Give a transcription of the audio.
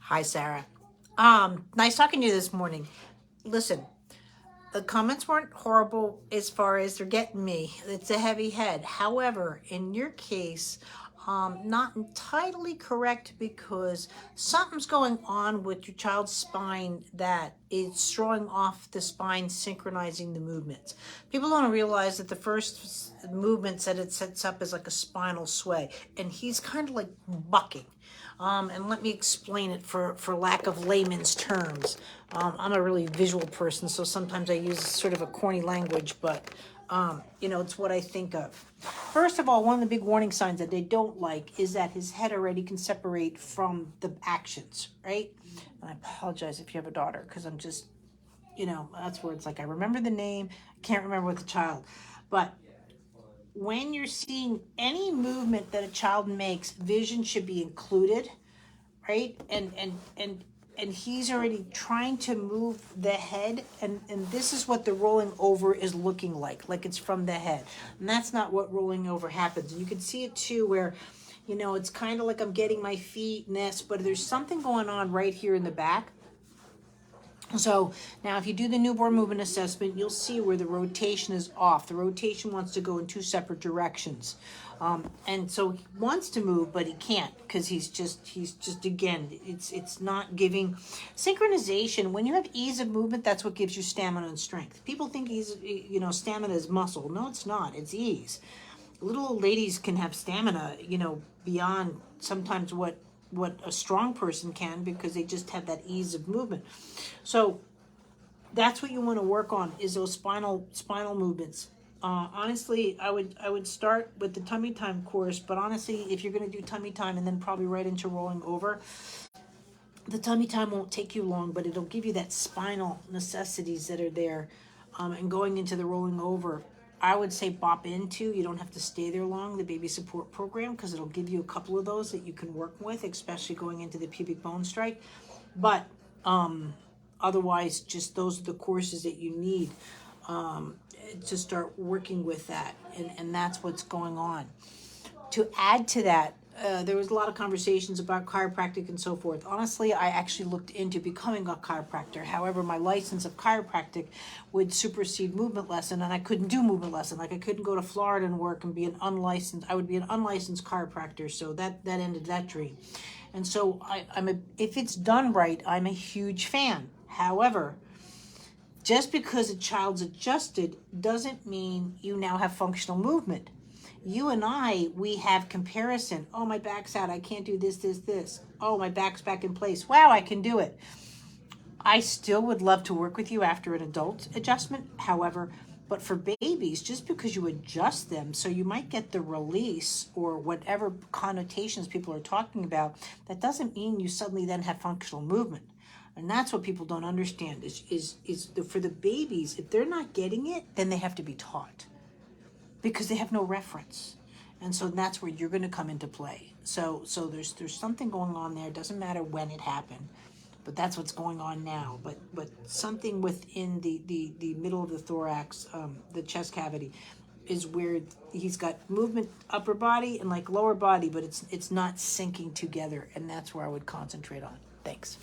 Hi, Sarah. Nice talking to you this morning. Listen, the comments weren't horrible as far as they're getting me. It's a heavy head. However, in your case, not entirely correct because something's going on with your child's spine that is throwing off the spine, synchronizing the movements. People don't realize that the first movements that it sets up is like a spinal sway, and he's kind of like bucking. And let me explain it for lack of layman's terms. I'm a really visual person, so sometimes I use sort of a corny language, but it's what I think of. First of all, one of the big warning signs that they don't like is that his head already can separate from the actions, right? And I apologize if you have a daughter, because I'm just, that's where it's like I remember the name, can't remember what the child, but when you're seeing any movement that a child makes, vision should be included, right? And he's already trying to move the head, and this is what the rolling over is looking like it's from the head. And that's not what rolling over happens. And you can see it too where it's kind of like I'm getting my feet and this, but there's something going on right here in the back. So now if you do the newborn movement assessment, you'll see where the rotation is off. The rotation wants to go in two separate directions. And so he wants to move, but he can't because he's just again, it's not giving synchronization. When you have ease of movement, that's what gives you stamina and strength. People think stamina is muscle. No, it's not. It's ease. Little old ladies can have stamina, beyond sometimes what a strong person can because they just have that ease of movement. So that's what you want to work on is those spinal movements. Honestly, I would start with the tummy time course, but honestly, if you're going to do tummy time and then probably right into rolling over, the tummy time won't take you long, but it'll give you that spinal necessities that are there. And going into the rolling over, I would say bop into. You don't have to stay there long, the baby support program, because it'll give you a couple of those that you can work with, especially going into the pubic bone strike. But otherwise, just those are the courses that you need to start working with that. And that's what's going on. To add to that, there was a lot of conversations about chiropractic and so forth. Honestly, I actually looked into becoming a chiropractor. However, my license of chiropractic would supersede movement lesson, and I couldn't do movement lesson. Like I couldn't go to Florida and work and be an unlicensed. I would be an unlicensed chiropractor. So that ended that dream. And so if it's done right, I'm a huge fan. However, just because a child's adjusted doesn't mean you now have functional movement. You and we have comparison. Oh, my back's out. I can't do this. Oh, my back's back in place. Wow, I can do it. I still would love to work with you after an adult adjustment. However, but for babies, just because you adjust them, so you might get the release or whatever connotations people are talking about, that doesn't mean you suddenly then have functional movement. And that's what people don't understand is for the babies, if they're not getting it, then they have to be taught because they have no reference. And so that's where you're going to come into play. So there's something going on there. It doesn't matter when it happened, but that's what's going on now. But something within the middle of the thorax, the chest cavity, is where he's got movement upper body and like lower body, but it's not syncing together, and that's where I would concentrate on. Thanks.